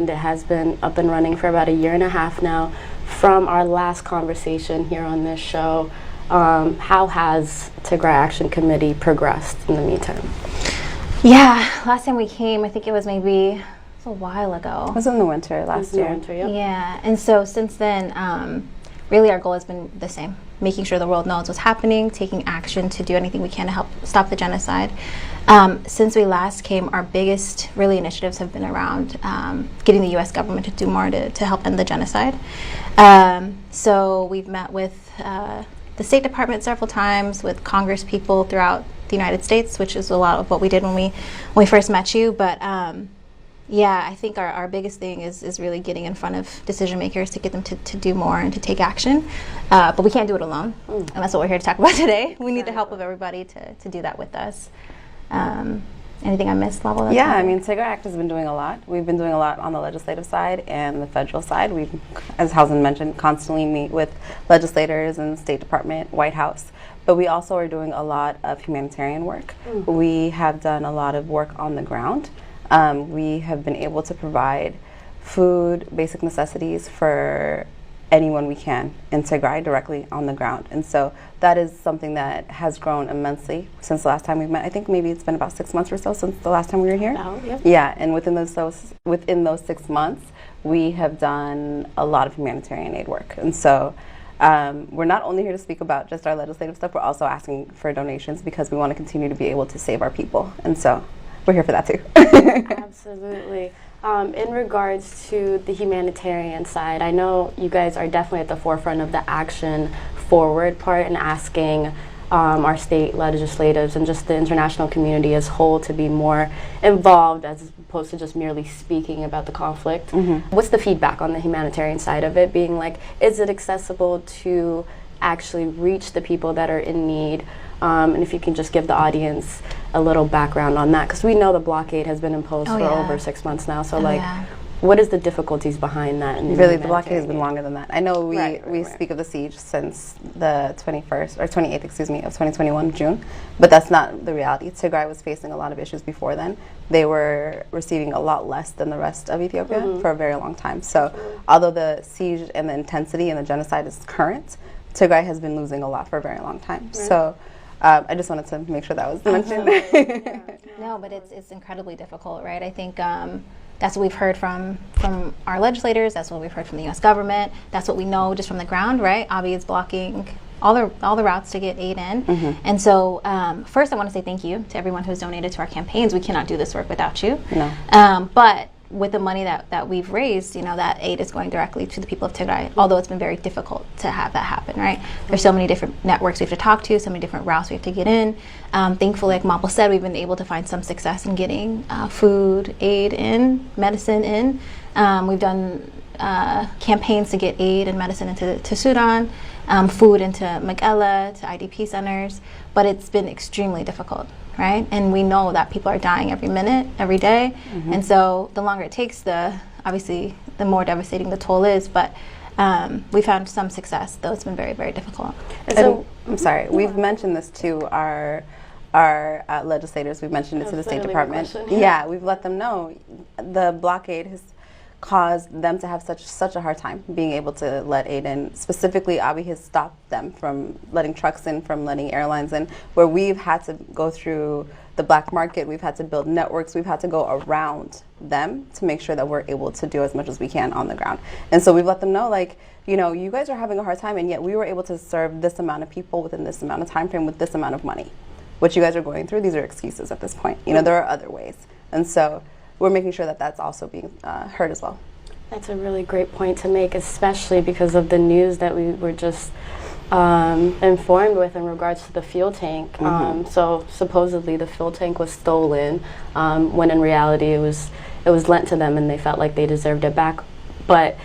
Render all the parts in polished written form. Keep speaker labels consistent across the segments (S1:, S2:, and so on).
S1: mentioned, it has been up and running for about 1.5 years now. From our last conversation here on this show, how has Tigray Action Committee progressed in the meantime?
S2: Yeah, last time we came, I think it was maybe a while ago.
S3: It was in the winter last year.
S1: Winter, yep.
S2: Yeah, and so since then, really our goal has been the same, making sure the world knows what's happening, taking action to do anything we can to help stop the genocide. Since we last came, our biggest really initiatives have been around getting the U.S. government to do more to help end the genocide. So we've met with the State Department several times, with Congress people throughout the United States, which is a lot of what we did when we first met you. But yeah, I think our biggest thing is really getting in front of decision makers to get them to do more and to take action. But we can't do it alone, and that's what we're here to talk about today. We need the help of everybody to do that with us. Anything I missed, Lavo?
S3: Yeah, I mean, Tigray Act has been doing a lot. We've been doing a lot on the legislative side and the federal side. We've, as Hawzien mentioned, constantly meet with legislators and the State Department, White House. But we also are doing a lot of humanitarian work. We have done a lot of work on the ground. We have been able to provide food, basic necessities for anyone we can in Tigray directly on the ground. And so that is something that has grown immensely since the last time we've met. I think maybe it's been about 6 months or so since the last time we were here.
S1: Yep.
S3: Yeah, and within those 6 months, we have done a lot of humanitarian aid work. And so we're not only here to speak about just our legislative stuff, we're also asking for donations because we want to continue to be able to save our people. And so we're here for that too.
S1: Absolutely. In regards to the humanitarian side, I know you guys are definitely at the forefront of the action forward part and asking our state legislators and just the international community as a whole to be more involved as opposed to just merely speaking about the conflict. What's the feedback on the humanitarian side of it, being like, is it accessible to actually reach the people that are in need? And if you can just give the audience a little background on that, because we know the blockade has been imposed for over 6 months now. So what is the difficulties behind that?
S3: Really, the blockade has been longer than that. I know we speak of the siege since the 21st or 28th, excuse me, of 2021 June, but that's not the reality. Tigray was facing a lot of issues before then. They were receiving a lot less than the rest of Ethiopia for a very long time. So although the siege and the intensity and the genocide is current, Tigray has been losing a lot for a very long time. So I just wanted to make sure that was mentioned.
S2: No, but it's incredibly difficult, right? I think that's what we've heard from our legislators. That's what we've heard from the U.S. government. That's what we know just from the ground, right? Abiy is blocking all the routes to get aid in. And so first I want to say thank you to everyone who's donated to our campaigns. We cannot do this work without you.
S3: No.
S2: But with the money that we've raised, you know, that aid is going directly to the people of Tigray, although it's been very difficult to have that happen, right? There's so many different networks we have to talk to, so many different routes we have to get in. Thankfully, like Maebel said, we've been able to find some success in getting food aid in, medicine in. We've done campaigns to get aid and medicine into Sudan, food into Mekelle, to IDP centers, but it's been extremely difficult. Right, and we know that people are dying every minute, every day, and so the longer it takes, obviously the more devastating the toll is. But we found some success, though it's been very, very difficult.
S3: And so, I'm sorry, we've mentioned this to our legislators. We've mentioned it to the State Department. Yeah, we've let them know the blockade has caused them to have such a hard time being able to let aid in. Specifically, Abiy has stopped them from letting trucks in, from letting airlines in, where we've had to go through the black market, we've had to build networks, we've had to go around them to make sure that we're able to do as much as we can on the ground. And so we've let them know, like, you know, you guys are having a hard time, and yet we were able to serve this amount of people within this amount of time frame with this amount of money. What you guys are going through, these are excuses at this point. You know, there are other ways. And so we're making sure that that's also being heard as well.
S1: That's a really great point to make, especially because of the news that we were just informed with in regards to the fuel tank. So supposedly the fuel tank was stolen, when in reality it was lent to them and they felt like they deserved it back. But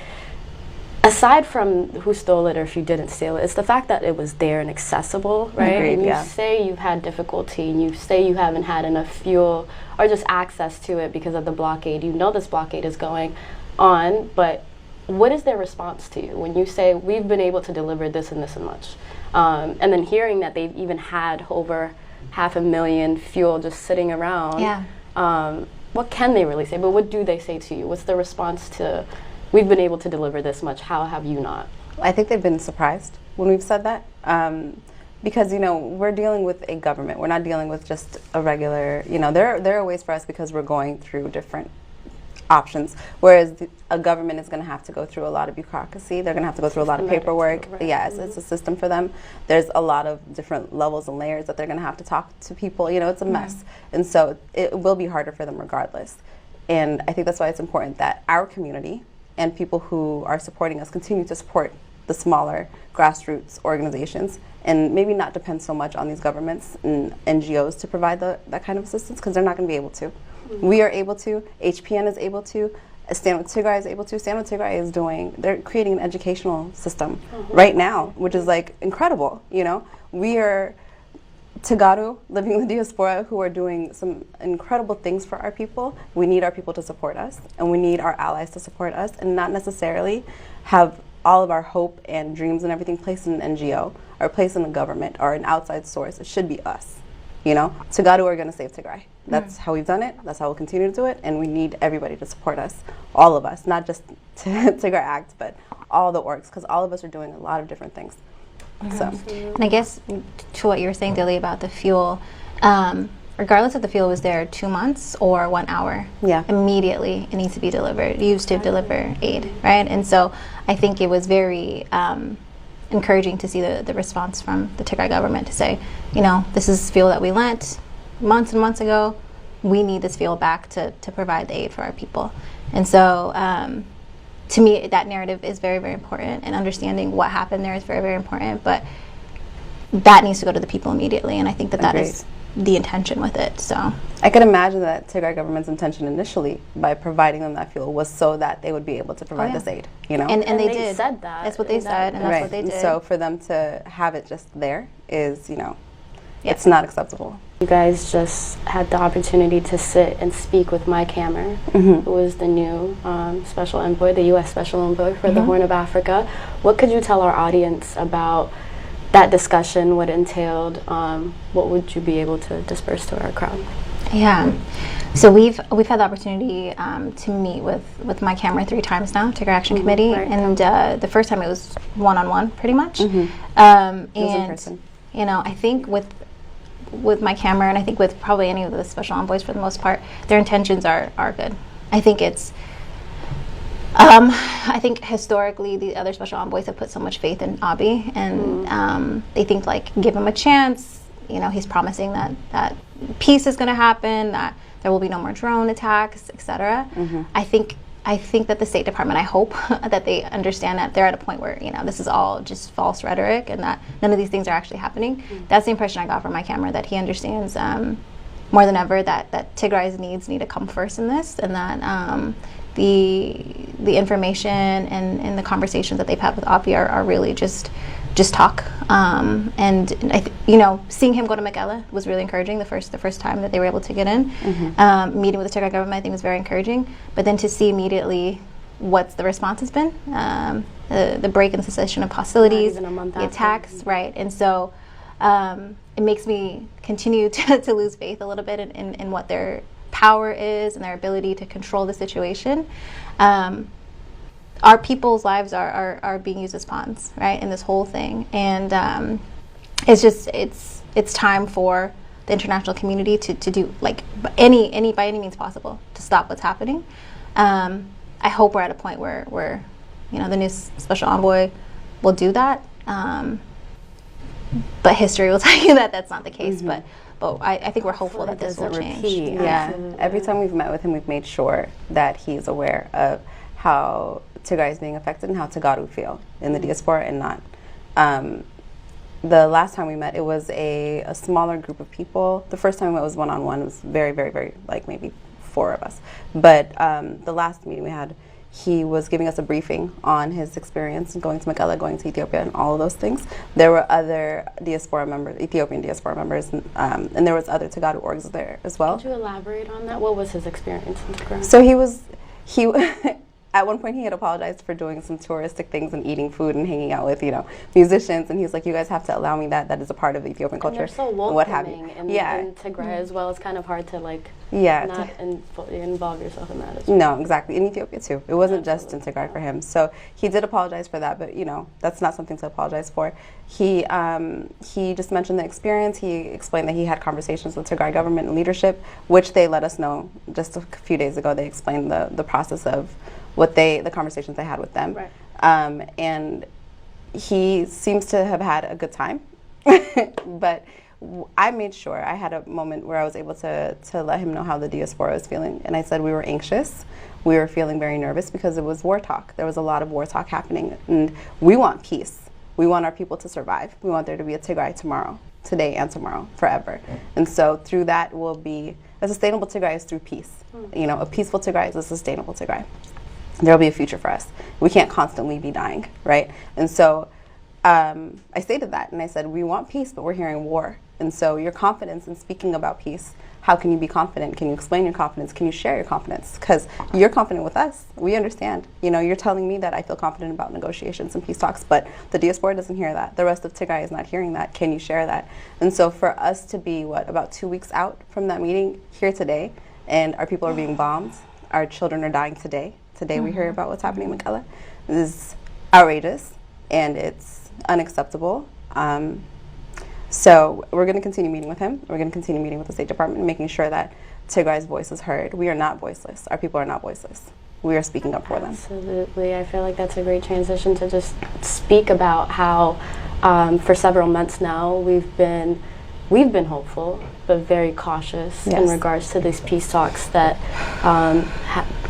S1: aside from who stole it or if you didn't steal it, it's the fact that it was there and accessible, right?
S3: Agreed,
S1: and you say you've had difficulty and you say you haven't had enough fuel or just access to it because of the blockade. You know this blockade is going on, but what is their response to you when you say we've been able to deliver this and this and much? And then hearing that they've even had over 500,000 fuel just sitting around. what can they really say? But what do they say to you? What's the response to, we've been able to deliver this much, how have you not?
S3: I think they've been surprised when we've said that. Because, you know, we're dealing with a government. We're not dealing with just a regular, you know, there are ways for us because we're going through different options. Whereas a government is going to have to go through a lot of bureaucracy. They're going to have to go through a lot of paperwork. Right. Yes, it's a system for them. There's a lot of different levels and layers that they're going to have to talk to people. You know, it's a mess. And so it will be harder for them regardless. And I think that's why it's important that our community and people who are supporting us continue to support the smaller grassroots organizations and maybe not depend so much on these governments and NGOs to provide that kind of assistance, because they're not going to be able to. We are able to, HPN is able to, Stand With Tigray is able to. Stand With Tigray is they're creating an educational system right now, which is like incredible, you know. We are Tagaru living in the diaspora who are doing some incredible things for our people. We need our people to support us, and we need our allies to support us, and not necessarily have all of our hope and dreams and everything placed in an NGO or placed in the government or an outside source. It should be us, you know. Tagaru are going to save Tigray. That's how we've done it. That's how we'll continue to do it. And we need everybody to support us, all of us, not just Tigray Act, but all the orgs, because all of us are doing a lot of different things. So,
S2: and I guess to what you were saying, Dilly, about the fuel, regardless if the fuel was there 2 months or 1 hour, immediately it needs to be used to deliver aid, right? And so I think it was very encouraging to see the response from the Tigray government to say, you know, this is fuel that we lent months and months ago. We need this fuel back to provide the aid for our people. And so to me, that narrative is very, very important, and understanding what happened there is very, very important. But that needs to go to the people immediately, and I think that is the intention with it. So
S3: I could imagine that Tigray government's intention initially by providing them that fuel was so that they would be able to provide this aid, you know.
S2: And they
S1: did. Said that.
S2: That's what they said, and that's what they did.
S3: So for them to have it just there is, you know, it's not acceptable.
S1: You guys just had the opportunity to sit and speak with Mike Hammer, who was the new special envoy, the U.S. special envoy for the Horn of Africa. What could you tell our audience about that discussion, what it entailed? What would you be able to disperse to our crowd?
S2: Yeah, so we've had the opportunity to meet with Mike Hammer 3 times now, Tigray Action Committee, and the first time it was one-on-one, pretty much. And
S3: it was in person.
S2: You know, I think with Mike Hammer, and I think with probably any of the special envoys for the most part, their intentions are good. I think it's I think historically the other special envoys have put so much faith in Abiy, and they think, like, give him a chance. You know, he's promising that peace is going to happen, that there will be no more drone attacks, etc. I think that the State Department, I hope that they understand that they're at a point where, you know, this is all just false rhetoric and that none of these things are actually happening. That's the impression I got from Mike Hammer, that he understands more than ever that Tigray's needs need to come first in this, and that the information and the conversations that they've had with Abiy are really just talk. And you know, seeing him go to Mekelle was really encouraging. The first time that they were able to get in, meeting with the Tigray government, I think was very encouraging. But then to see immediately what the response has been, the break and cessation of hostilities, the attacks, right? And so it makes me continue to lose faith a little bit in what their power is and their ability to control the situation. Our people's lives are being used as pawns, right, in this whole thing, and it's time for the international community to do, like, by any means possible to stop what's happening. I hope we're at a point where you know, the new special envoy will do that, but history will tell you that that's not the case. But I think we're hopeful that this will change.
S3: Yeah, every time we've met with him, we've made sure that he's aware of how Tigray is being affected and how Tagaru feel in the diaspora, and not. The last time we met, it was a smaller group of people. The first time we met was one-on-one. It was very, very, very, like, maybe 4 of us. But the last meeting we had, he was giving us a briefing on his experience going to Mekelle, going to Ethiopia, and all of those things. There were other diaspora members, Ethiopian diaspora members, and there was other Tagaru orgs there as well.
S1: Could you elaborate on that? What was his experience in Tigray?
S3: So he at one point he had apologized for doing some touristic things and eating food and hanging out with, musicians, and he was like, you guys have to allow me that is a part of Ethiopian culture.
S1: And they're so welcoming
S3: what have you.
S1: in Tigray as well. It's kind of hard to not involve yourself in that as well.
S3: No, exactly. In Ethiopia too. It wasn't just in Tigray for him. So he did apologize for that, but that's not something to apologize for. He just mentioned the experience. He explained that he had conversations with Tigray government and leadership, which they let us know just a few days ago. They explained the process of the conversations they had with them.
S1: Right.
S3: And he seems to have had a good time. But I made sure I had a moment where I was able to let him know how the diaspora was feeling. And I said we were anxious. We were feeling very nervous because it was war talk. There was a lot of war talk happening. And we want peace. We want our people to survive. We want there to be a Tigray tomorrow, today and tomorrow, forever. And so through that will be, a sustainable Tigray is through peace. A peaceful Tigray is a sustainable Tigray. There'll be a future for us. We can't constantly be dying, right? And so I stated that, and I said, we want peace, but we're hearing war. And so your confidence in speaking about peace, how can you be confident? Can you explain your confidence? Can you share your confidence? Because you're confident with us. We understand. You're telling me that I feel confident about negotiations and peace talks, but the diaspora doesn't hear that. The rest of Tigray is not hearing that. Can you share that? And so for us to be, about 2 weeks out from that meeting here today, and our people are being bombed, our children are dying today. Today we hear about what's happening in Mekelle. This is outrageous, and it's unacceptable. So we're going to continue meeting with him. We're going to continue meeting with the State Department, making sure that Tigray's voice is heard. We are not voiceless. Our people are not voiceless. We are speaking up for them.
S1: Absolutely. I feel like that's a great transition to just speak about how for several months now we've been hopeful, but very cautious in regards to these peace talks that,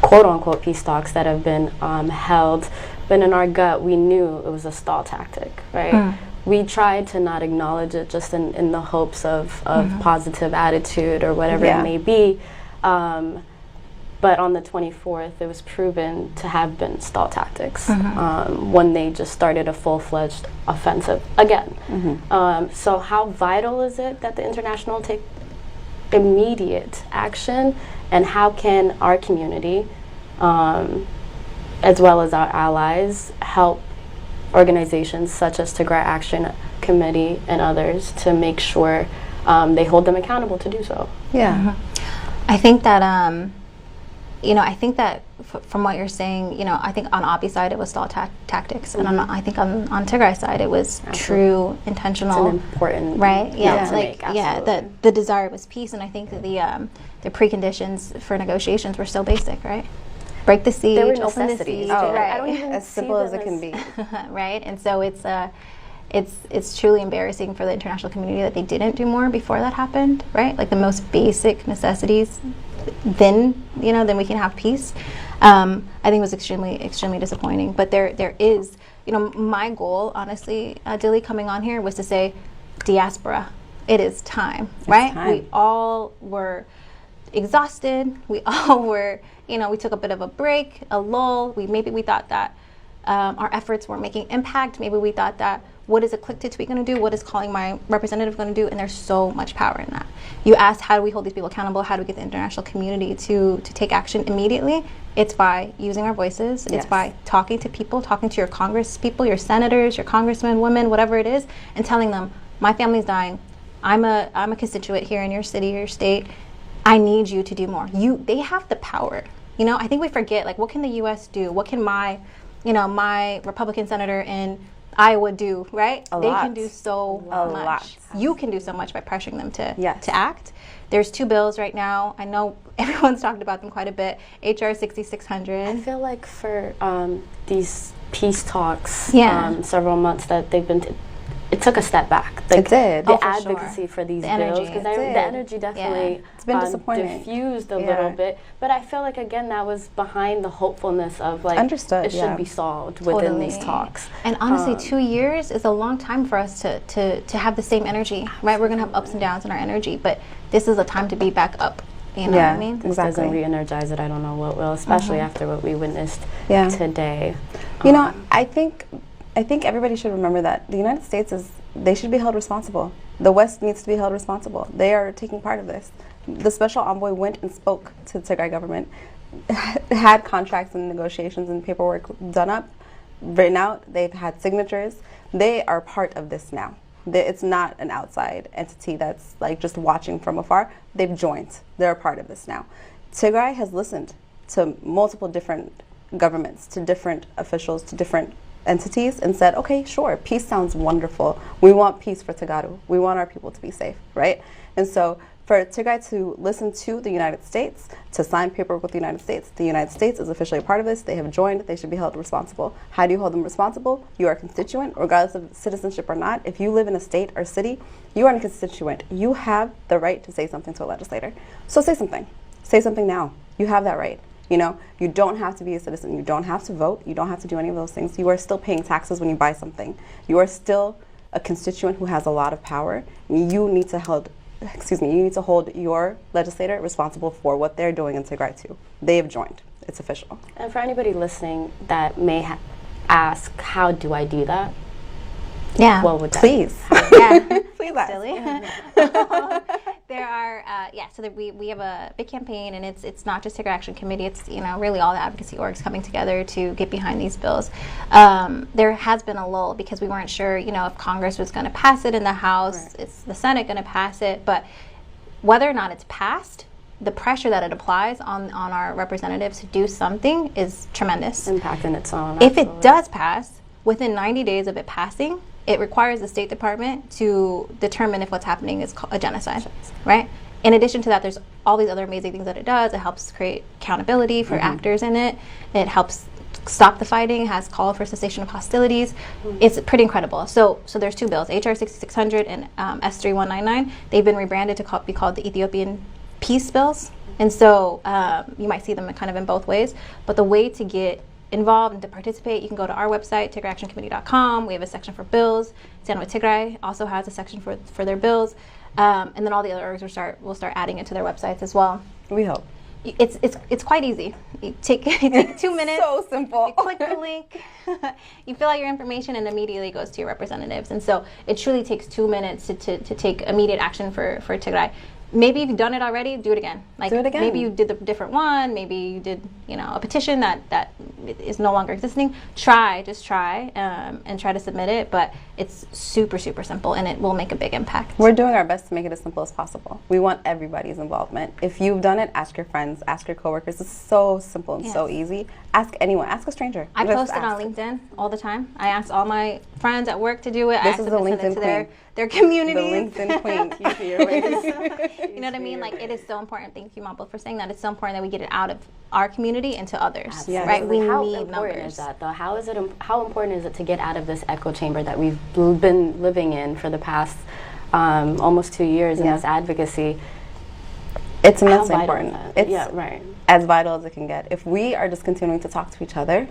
S1: quote-unquote peace talks that have been held. But in our gut, we knew it was a stall tactic, right? We tried to not acknowledge it just in the hopes of positive attitude or whatever it may be. But on the 24th, it was proven to have been stall tactics when they just started a full-fledged offensive again. So how vital is it that the international take immediate action, and how can our community, as well as our allies, help organizations such as Tigray Action Committee and others to make sure they hold them accountable to do so?
S2: I think that I think that from what you're saying, I think on Abi's side it was stall tactics, and I think on Tigray's side it was true, intentional.
S1: It's an important
S2: right. Yeah,
S1: to make,
S2: the desire was peace, and I think that the preconditions for negotiations were so basic, right? Break the siege,
S1: they were
S2: open the
S1: necessities.
S2: siege,
S1: I don't even
S3: as simple as it can be,
S2: right? And so it's truly embarrassing for the international community that they didn't do more before that happened, right? Like the most basic necessities. Then we can have peace. I think it was extremely disappointing. But there is, my goal, honestly, Dilly, coming on here was to say, diaspora, it is time, right? We all were exhausted. We all were, we took a bit of a break, a lull. Maybe we thought that our efforts weren't making impact. Maybe we thought that, what is a click to tweet going to do? What is calling my representative going to do? And there's so much power in that. You asked, how do we hold these people accountable? How do we get the international community to take action immediately? It's by using our voices. It's by talking to people, talking to your Congress people, your senators, your congressmen, women, whatever it is, and telling them, my family's dying. I'm a constituent here in your city or your state. I need you to do more. They have the power. I think we forget, what can the U.S. do? What can my Republican senator in Iowa do, right? They can do so much. You can do so much by pressuring them to act. There's 2 bills right now. I know everyone's talked about them quite a bit. HR 6600.
S1: I feel like for these peace talks, several months that they've been, it took a step back.
S3: It did.
S1: The advocacy for these bills, because the energy definitely
S3: it's been disappointing.
S1: Diffused a little bit. But I feel like, again, that was behind the hopefulness of
S3: understood,
S1: it should be solved within these talks.
S2: And honestly, 2 years is a long time for us to have the same energy, right? We're going to have ups and downs in our energy, but this is a time to be back up. You know what I mean?
S1: This doesn't re-energize it. I don't know what will, especially after what we witnessed today.
S3: I think everybody should remember that the United States they should be held responsible. The West needs to be held responsible. They are taking part of this. The special envoy went and spoke to the Tigray government had contracts and negotiations and paperwork done up, written out. They've had signatures. They are part of this now. It's not an outside entity that's like just watching from afar. They've joined. They're a part of this now. Tigray has listened to multiple different governments, to different officials, to different entities, and said, okay, sure, peace sounds wonderful. We want peace for Tigray. We want our people to be safe, right? And so for Tigray to listen to the United States, to sign paperwork with the United States is officially a part of this. They have joined. They should be held responsible. How do you hold them responsible? You are a constituent, regardless of citizenship or not. If you live in a state or city, you are a constituent. You have the right to say something to a legislator. So say something. Say something now. You have that right. You know, you don't have to be a citizen. You don't have to vote. You don't have to do any of those things. You are still paying taxes when you buy something. You are still a constituent who has a lot of power. You need to hold your legislator responsible for what they're doing in Tigray too. They have joined. It's official.
S1: And for anybody listening that may ask, how do I do that?
S2: Yeah.
S1: What would that
S3: Please.
S2: Yeah.
S3: Please ask.
S2: Silly. There are, so that we have a big campaign, and it's not just Tigray Action Committee. It's really all the advocacy orgs coming together to get behind these bills. There has been a lull because we weren't sure, if Congress was going to pass it in the House. Right. Is the Senate going to pass it? But whether or not it's passed, the pressure that it applies on our representatives to do something is tremendous.
S1: Impact in its own.
S2: If it does pass, within 90 days of it passing, it requires the State Department to determine if what's happening is a genocide, right? In addition to that, there's all these other amazing things that it does. It helps create accountability for actors in it. It helps stop the fighting, has called for cessation of hostilities. It's pretty incredible. So there's two bills, HR 6600 and S3199. They've been rebranded to be called the Ethiopian Peace Bills. And so you might see them kind of in both ways. But the way to get involved and to participate, you can go to our website, tigrayactioncommittee.com. We have a section for bills. Stand with Tigray also has a section for their bills. And then all the other orgs will start adding it to their websites as well.
S3: We hope.
S2: It's quite easy. You take 2 minutes.
S3: So simple.
S2: You click the link, you fill out your information, and immediately goes to your representatives. And so it truly takes 2 minutes to take immediate action for Tigray. Maybe if you've done it already, do it again.
S3: Do it again.
S2: Maybe you did the different one. Maybe you did, a petition that is no longer existing. Just try, and try to submit it. But it's super, super simple, and it will make a big impact.
S3: We're doing our best to make it as simple as possible. We want everybody's involvement. If you've done it, ask your friends, ask your coworkers. It's so simple and so easy. Ask anyone. Ask a stranger.
S2: I post it on LinkedIn all the time. I ask all my friends at work to do it.
S3: This is the LinkedIn queen.
S2: Their communities.
S3: The LinkedIn queen.
S2: You know what I mean? Like, it is so important. Thank you, Maebel, for saying that. It's so important that we get it out of our community into others.
S1: Yes.
S2: Right? We
S1: how
S2: need
S1: important
S2: numbers.
S1: Is that though? How important is it to get out of this echo chamber that we've been living in for the past almost 2 years in this advocacy?
S3: It's immensely important.
S1: It's right.
S3: As vital as it can get. If we are just continuing to talk to each other,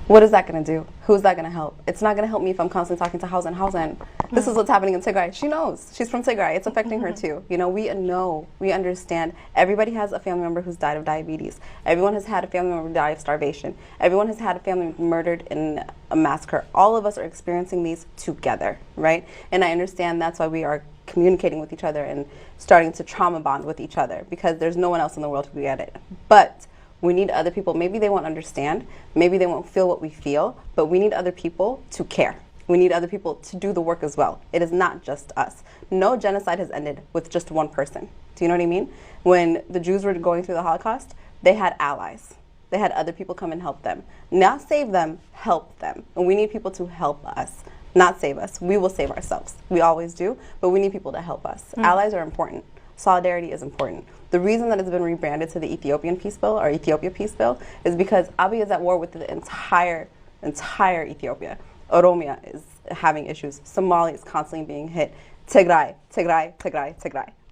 S3: what is that going to do? Who's that going to help? It's not going to help me if I'm constantly talking to Hawzien. This is what's happening in Tigray. She knows. She's from Tigray. It's affecting her too. We understand. Everybody has a family member who's died of diabetes. Everyone has had a family member die of starvation. Everyone has had a family member murdered in a massacre. All of us are experiencing these together, right? And I understand that's why we are communicating with each other and starting to trauma bond with each other, because there's no one else in the world who get it. But we need other people. Maybe they won't understand. Maybe they won't feel what we feel, but we need other people to care. We need other people to do the work as well. It is not just us. No genocide has ended with just one person. Do you know what I mean? When the Jews were going through the Holocaust, they had allies. They had other people come and help them. Not save them, help them. And we need people to help us, not save us. We will save ourselves. We always do, but we need people to help us. Allies are important. Solidarity is important. The reason that it's been rebranded to the Ethiopian Peace Bill, or Ethiopia Peace Bill, is because Abiy is at war with the entire Ethiopia. Oromia is having issues. Somalia is constantly being hit. Tigray.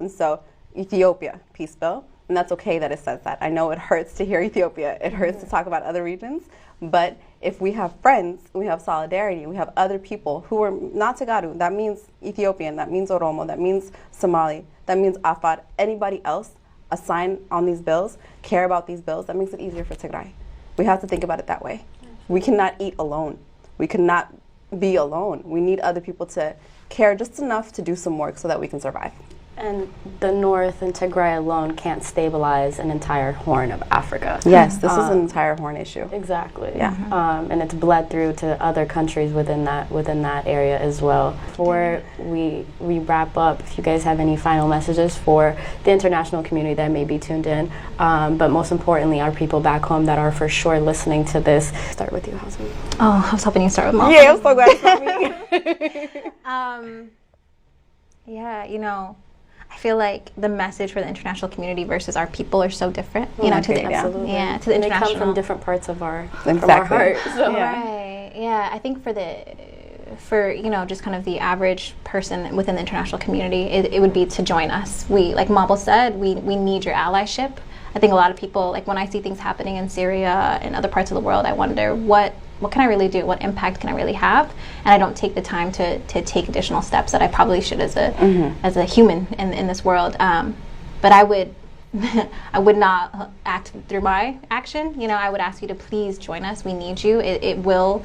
S3: And so, Ethiopia Peace Bill, and that's okay that it says that. I know it hurts to hear Ethiopia. It hurts to talk about other regions, but if we have friends, we have solidarity, we have other people who are not Tagaru, that means Ethiopian, that means Oromo, that means Somali, that means Afar, anybody else assign on these bills, care about these bills, that makes it easier for Tigray. We have to think about it that way. We cannot eat alone. We cannot be alone. We need other people to care just enough to do some work so that we can survive.
S1: And the North and Tigray alone can't stabilize an entire Horn of Africa.
S3: Yes, this is an entire Horn issue.
S1: Exactly.
S3: Yeah.
S1: And it's bled through to other countries within that area as well. Before we wrap up, if you guys have any final messages for the international community that may be tuned in, but most importantly, our people back home that are for sure listening to this. Start with you, Hawzien.
S2: Oh, I was hoping you start with Mom.
S3: Yeah, I'm so glad you told me.
S2: Yeah, you know, I feel like the message for the international community versus our people are so different. You know, to the
S1: absolutely.
S2: Yeah, to the
S1: and
S2: international.
S1: they come from different parts of our
S3: Exactly.
S1: from our heart. So.
S2: Right. Yeah, I think for you know, just kind of the average person within the international community, it would be to join us. We, like Maebel said, we need your allyship. I think a lot of people, like when I see things happening in Syria and other parts of the world, I wonder what can I really do? What impact can I really have? And I don't take the time to take additional steps that I probably should as a human in this world. But I would I would not act through my action. You know, I would ask you to please join us. We need you. It will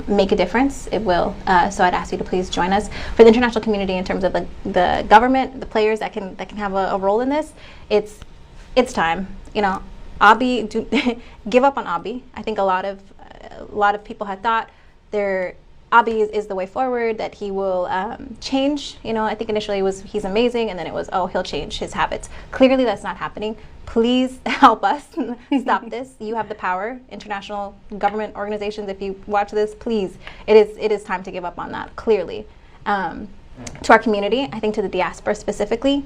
S2: make a difference. It will. So I'd ask you to please join us. For the international community, in terms of the government, the players that can have a role in this, it's time. You know, give up on Abiy. I think a lot of people had thought Abiy is the way forward, that he will change. You know, I think initially it was he's amazing, and then it was, oh, he'll change his habits. Clearly that's not happening. Please help us stop this. You have the power. International government organizations, if you watch this, please, it is time to give up on that, clearly. To our community, I think to the diaspora specifically,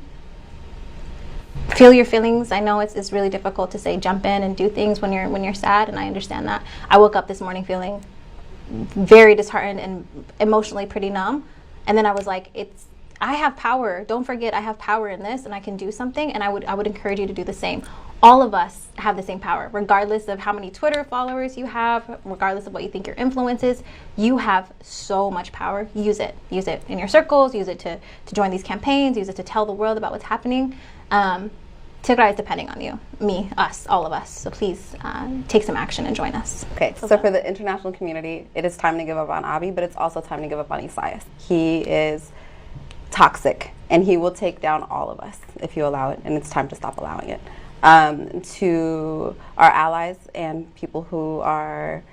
S2: feel your feelings. I know it's really difficult to say jump in and do things when you're sad, and I understand that. I woke up this morning feeling very disheartened and emotionally pretty numb, and then I was like, I have power. Don't forget, I have power in this, and I can do something, and I would encourage you to do the same. All of us have the same power, regardless of how many Twitter followers you have, regardless of what you think your influence is. You have so much power. Use it in your circles, use it to join these campaigns, use it to tell the world about what's happening. Tigray is depending on you, me, us, all of us. So please take some action and join us.
S3: Okay, so for the international community, it is time to give up on Abiy, but it's also time to give up on Isaias. He is toxic, and he will take down all of us if you allow it, and it's time to stop allowing it. To our allies and people who are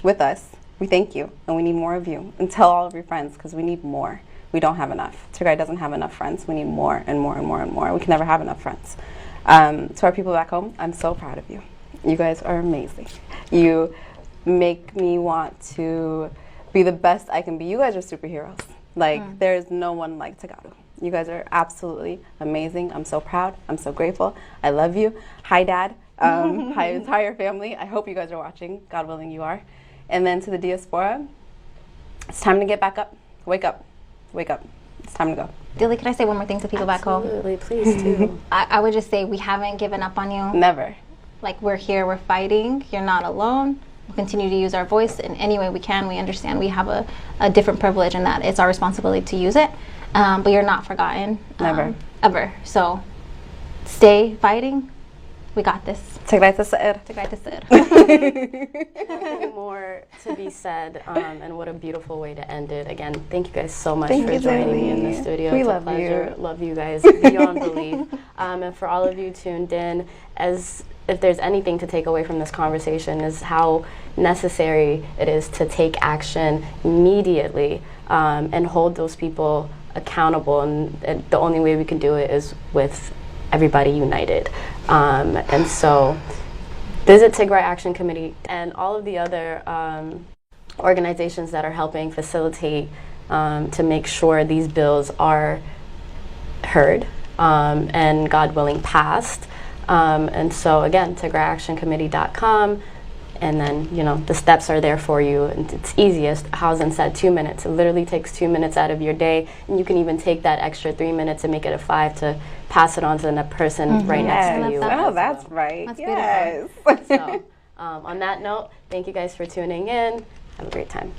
S3: with us, we thank you, and we need more of you. And tell all of your friends, because we need more. We don't have enough. Tigray doesn't have enough friends. We need more and more and more and more. We can never have enough friends. To our people back home, I'm so proud of you. You guys are amazing. You make me want to be the best I can be. You guys are superheroes. Like, there's no one like Tigray. You guys are absolutely amazing. I'm so proud. I'm so grateful. I love you. Hi, Dad. Hi, entire family. I hope you guys are watching. God willing, you are. And then to the diaspora, it's time to get back up. Wake up. Wake up. It's time to go.
S2: Dilly, can I say one more thing to people back home?
S1: Absolutely, please do.
S2: I would just say we haven't given up on you.
S3: Never.
S2: Like, we're here, we're fighting. You're not alone. We'll continue to use our voice in any way we can. We understand we have a different privilege, and that it's our responsibility to use it. But you're not forgotten.
S3: Never.
S2: Ever. So stay fighting. We got this.
S3: Tigray tasir.
S2: Tigray tasir.
S1: Nothing more to be said, and what a beautiful way to end it. Again, thank you guys so much
S3: Thank
S1: for
S3: you,
S1: joining me in
S3: Zoe.
S1: the studio.
S3: We
S1: It's
S3: love
S1: a pleasure.
S3: you.
S1: Love you guys beyond belief. And for all of you tuned in, as if there's anything to take away from this conversation, is how necessary it is to take action immediately and hold those people accountable. And the only way we can do it is with everybody united. And so visit Tigray Action Committee and all of the other organizations that are helping facilitate to make sure these bills are heard and, God willing, passed. And so again, TigrayActionCommittee.com. And then, you know, the steps are there for you. And it's easiest. Hawzien said 2 minutes. It literally takes 2 minutes out of your day. And you can even take that extra 3 minutes and make it a 5 to pass it on to the person right next to you.
S3: Oh, that's right.
S2: That's
S3: yes.
S2: beautiful.
S1: So, on that note, thank you guys for tuning in. Have a great time.